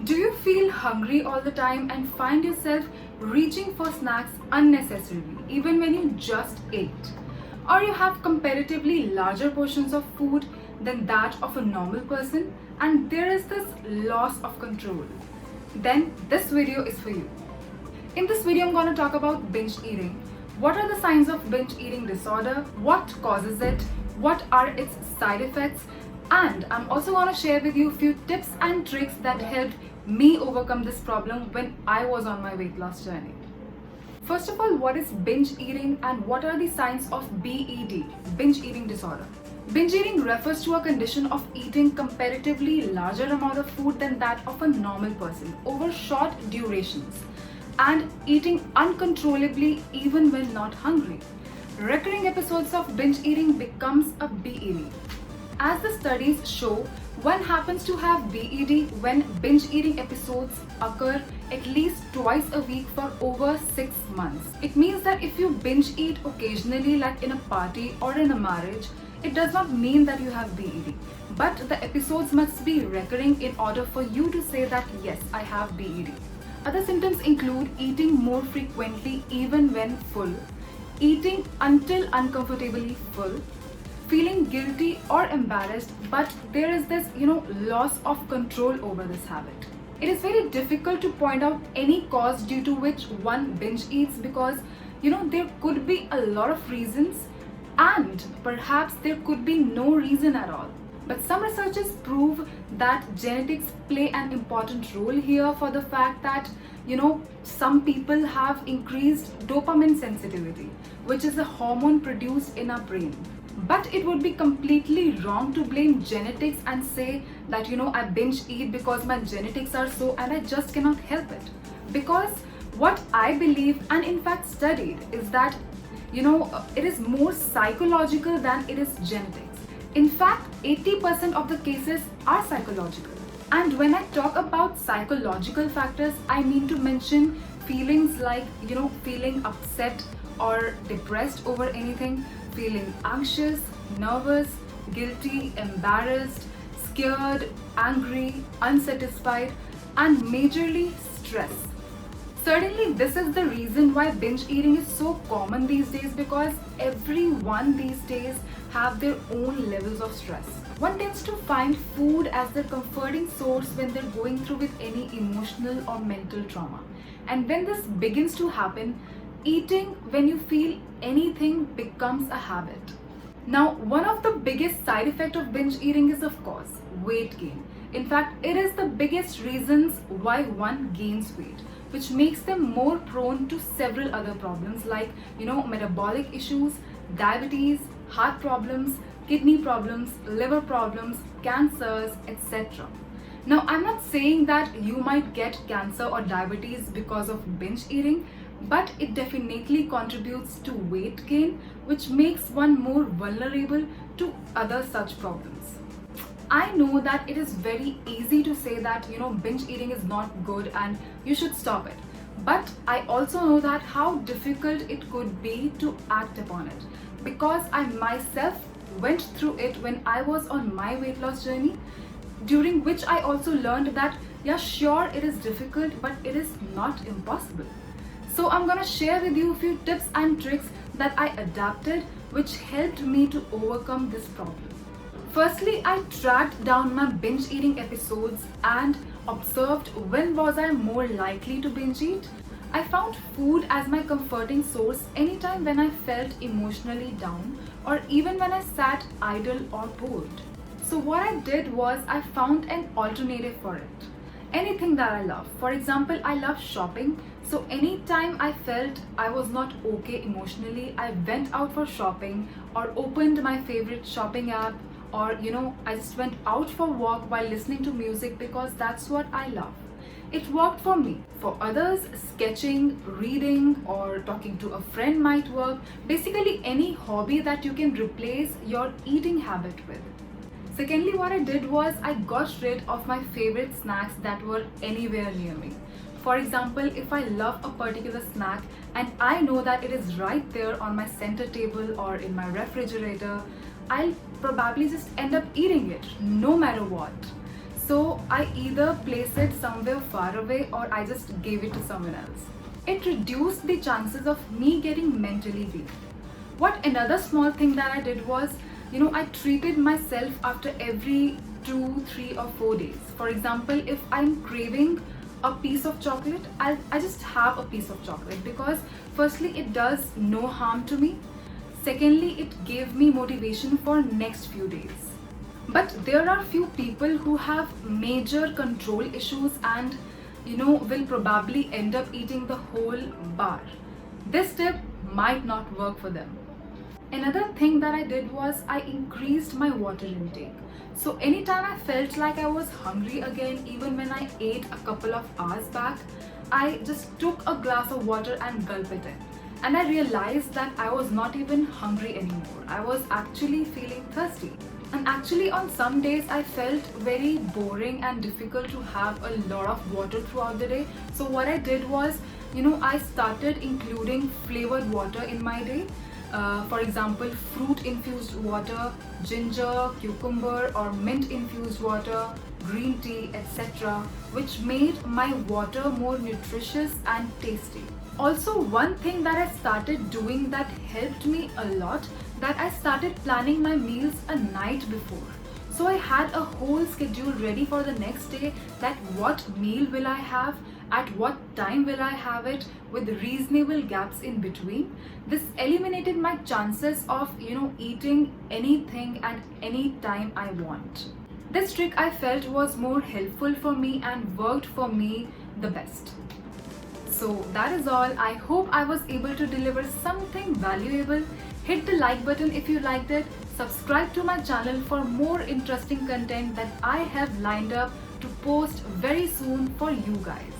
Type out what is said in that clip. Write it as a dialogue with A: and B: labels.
A: Do you feel hungry all the time and find yourself reaching for snacks unnecessarily, even when you just ate? Or you have comparatively larger portions of food than that of a normal person, and there is this loss of control? Then this video is for you. In this video, I'm going to talk about binge eating. What are the signs of binge eating disorder? What causes it? What are its side effects? And I'm also going to share with you a few tips and tricks that helped me overcome this problem when I was on my weight loss journey. First of all, what is binge eating and what are the signs of BED, binge eating disorder? Binge eating refers to a condition of eating comparatively larger amount of food than that of a normal person over short durations and eating uncontrollably even when not hungry. Recurring episodes of binge eating becomes a BED. As the studies show, one happens to have BED when binge eating episodes occur at least twice a week for over 6 months. It means that if you binge eat occasionally, like in a party or in a marriage, it does not mean that you have BED. But the episodes must be recurring in order for you to say that yes, I have BED. Other symptoms include eating more frequently even when full, eating until uncomfortably full, feeling guilty or embarrassed, but there is this, loss of control over this habit. It is very difficult to point out any cause due to which one binge eats because, there could be a lot of reasons and perhaps there could be no reason at all. But some researchers prove that genetics play an important role here for the fact that, some people have increased dopamine sensitivity, which is a hormone produced in our brain. But it would be completely wrong to blame genetics and say that, I binge eat because my genetics are so and I just cannot help it. Because what I believe and in fact studied is that, it is more psychological than it is genetics. In fact, 80% of the cases are psychological. And when I talk about psychological factors, I mean to mention feelings like, feeling upset or depressed over anything, feeling anxious, nervous, guilty, embarrassed, scared, angry, unsatisfied, and majorly stressed. Certainly, this is the reason why binge eating is so common these days because everyone these days have their own levels of stress. One tends to find food as their comforting source when they're going through with any emotional or mental trauma. And when this begins to happen, eating when you feel anything becomes a habit. Now, one of the biggest side effects of binge eating is, of course, weight gain. In fact, it is the biggest reasons why one gains weight, which makes them more prone to several other problems like, metabolic issues, diabetes, heart problems, kidney problems, liver problems, cancers, etc. Now, I'm not saying that you might get cancer or diabetes because of binge eating, but it definitely contributes to weight gain, which makes one more vulnerable to other such problems. I know that it is very easy to say that, binge eating is not good and you should stop it. But I also know that how difficult it could be to act upon it because I myself went through it when I was on my weight loss journey, during which I also learned that, yeah, sure, it is difficult, but it is not impossible. So I'm gonna share with you a few tips and tricks that I adapted which helped me to overcome this problem. Firstly, I tracked down my binge eating episodes and observed when was I more likely to binge eat. I found food as my comforting source anytime when I felt emotionally down or even when I sat idle or bored. So what I did was I found an alternative for it. Anything that I love. For example, I love shopping. So anytime I felt I was not okay emotionally, I went out for shopping or opened my favorite shopping app or, I just went out for a walk while listening to music because that's what I love. It worked for me. For others, sketching, reading, or talking to a friend might work. Basically, any hobby that you can replace your eating habit with. Secondly, what I did was I got rid of my favorite snacks that were anywhere near me. For example, if I love a particular snack and I know that it is right there on my center table or in my refrigerator, I'll probably just end up eating it no matter what. So I either place it somewhere far away or I just gave it to someone else. It reduced the chances of me getting mentally weak. What another small thing that I did was, I treated myself after every 2, 3, or 4 days. For example, if I'm craving a piece of chocolate, I just have a piece of chocolate because firstly, it does no harm to me. Secondly, it gave me motivation for next few days. But there are few people who have major control issues and will probably end up eating the whole bar. This tip might not work for them. Another thing that I did was I increased my water intake. So anytime I felt like I was hungry again, even when I ate a couple of hours back, I just took a glass of water and gulp it in. And I realized that I was not even hungry anymore. I was actually feeling thirsty. And actually on some days I felt very boring and difficult to have a lot of water throughout the day. So what I did was, I started including flavored water in my day. For example, fruit infused water, ginger, cucumber or mint infused water, green tea, etc., which made my water more nutritious and tasty. Also, one thing that I started doing that helped me a lot, that I started planning my meals a night before. So I had a whole schedule ready for the next day, that what meal will I have, at what time will I have it, with reasonable gaps in between. This eliminated my chances of eating anything at any time I want. This trick I felt was more helpful for me and worked for me the best. So that is all. I hope I was able to deliver something valuable. Hit the like button if you liked it. Subscribe to my channel for more interesting content that I have lined up to post very soon for you guys.